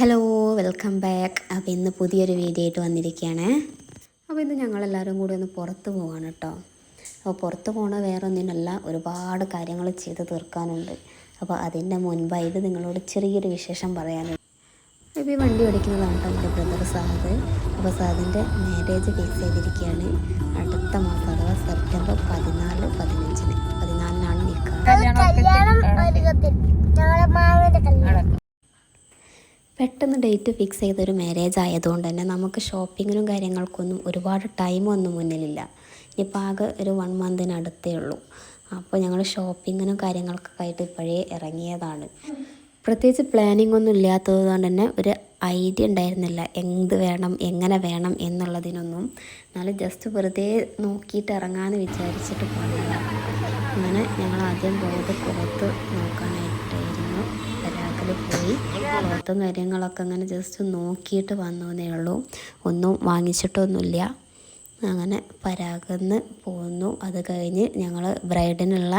Hello, welcome back. അപ്പോൾ ഇന്ന് പുതിയൊരു വീഡിയോ ആയിട്ട് വന്നിരിക്കുകയാണ്. അപ്പോൾ ഇന്ന് ഞങ്ങളെല്ലാവരും കൂടി ഒന്ന് പുറത്ത് പോവാണ് കേട്ടോ. അപ്പോൾ പുറത്ത് പോകണ വേറെ ഒന്നിനല്ല, ഒരുപാട് കാര്യങ്ങൾ ചെയ്ത് തീർക്കാനുണ്ട്. അപ്പോൾ അതിൻ്റെ മുൻപായിട്ട് നിങ്ങളോട് ചെറിയൊരു വിശേഷം പറയാനുണ്ട്. ഇപ്പോൾ ഈ വണ്ടി ഓടിക്കുന്നതാണ് കേട്ടോ എൻ്റെ ബ്രദർ സാദ്. അപ്പോൾ സാദിൻ്റെ മാരേജ് ഫിക്സ് ചെയ്തിരിക്കുകയാണ്. അടുത്ത മാസം അഥവാ സെപ്റ്റംബർ 14-15 നിൽക്കുക. പെട്ടെന്ന് ഡേറ്റ് ഫിക്സ് ചെയ്തൊരു മാരേജ് ആയതുകൊണ്ട് തന്നെ നമുക്ക് ഷോപ്പിങ്ങിനും കാര്യങ്ങൾക്കൊന്നും ഒരുപാട് ടൈമൊന്നും മുന്നിലില്ല. ഇനിയിപ്പോൾ ആകെ ഒരു 1 മന്തിനടുത്തേ ഉള്ളൂ. അപ്പോൾ ഞങ്ങൾ ഷോപ്പിങ്ങിനും കാര്യങ്ങൾക്കൊക്കെ ആയിട്ട് ഇപ്പോഴേ ഇറങ്ങിയതാണ്. പ്രത്യേകിച്ച് പ്ലാനിങ് ഒന്നും ഇല്ലാത്തത് കൊണ്ട് തന്നെ ഒരു ഐഡിയ ഉണ്ടായിരുന്നില്ല എന്ത് വേണം എങ്ങനെ വേണം എന്നുള്ളതിനൊന്നും. എന്നാലും ജസ്റ്റ് വെറുതെ നോക്കിയിട്ട് ഇറങ്ങാമെന്ന് വിചാരിച്ചിട്ട് പോയതാണ്. അങ്ങനെ ഞങ്ങൾ ആദ്യം പോയത് പുറത്ത് നോക്കാനായിട്ടായിരുന്നു. പരാഗിൽ പോയി ക്ലോത്തും കാര്യങ്ങളൊക്കെ അങ്ങനെ ജസ്റ്റ് നോക്കിയിട്ട് വന്നതേ ഉള്ളൂ. ഒന്നും വാങ്ങിച്ചിട്ടൊന്നുമില്ല. അങ്ങനെ പരാഗിന്ന് പോന്നു. അത് കഴിഞ്ഞ് ഞങ്ങൾ ബ്രൈഡിനുള്ള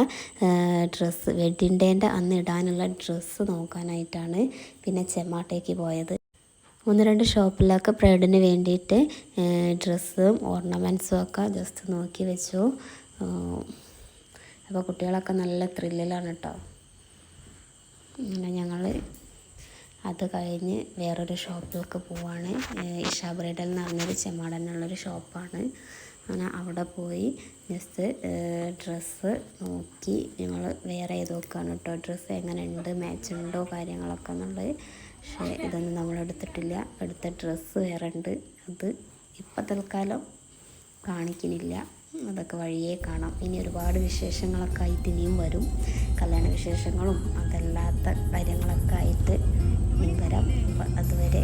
ഡ്രസ്സ്, വെഡ്ഡിങ് ഡേൻ്റെ അന്ന് ഇടാനുള്ള ഡ്രസ്സ് നോക്കാനായിട്ടാണ് പിന്നെ ചെമ്മാട്ടേക്ക് പോയത്. 1-2 ഷോപ്പിലൊക്കെ ബ്രൈഡിന് വേണ്ടിയിട്ട് ഡ്രസ്സും ഓർണമെൻറ്റ്സും ഒക്കെ ജസ്റ്റ് നോക്കി വെച്ചു. അപ്പോൾ കുട്ടികളൊക്കെ നല്ല ത്രില്ലിലാണ് കേട്ടോ. അങ്ങനെ ഞങ്ങൾ അത് കഴിഞ്ഞ് വേറൊരു ഷോപ്പിലേക്ക് പോവാണ്. ഇഷ ബ്രൈഡൽ എന്ന് പറഞ്ഞൊരു ചെമ്മാടനുള്ളൊരു ഷോപ്പാണ്. അങ്ങനെ അവിടെ പോയി ജസ്റ്റ് ഡ്രസ്സ് നോക്കി ഞങ്ങൾ വേറെ ഏത് നോക്കുകയാണ് കേട്ടോ. ഡ്രസ്സ് എങ്ങനെ ഉണ്ട്, മാച്ച് ഉണ്ടോ കാര്യങ്ങളൊക്കെ എന്നുള്ളത്. പക്ഷേ ഇതൊന്നും നമ്മൾ എടുത്തിട്ടില്ല. എടുത്ത ഡ്രസ്സ് വേറെ ഉണ്ട്. അത് ഇപ്പം തൽക്കാലം കാണിക്കുന്നില്ല. അതൊക്കെ വഴിയേ കാണാം. ഇനി ഒരുപാട് വിശേഷങ്ങളൊക്കെ ആയിട്ട് ഇനിയും വരും. കല്യാണ വിശേഷങ്ങളും അതല്ലാത്ത കാര്യങ്ങളൊക്കെ ആയിട്ട് ഇനി വരാം. അപ്പം അതുവരെ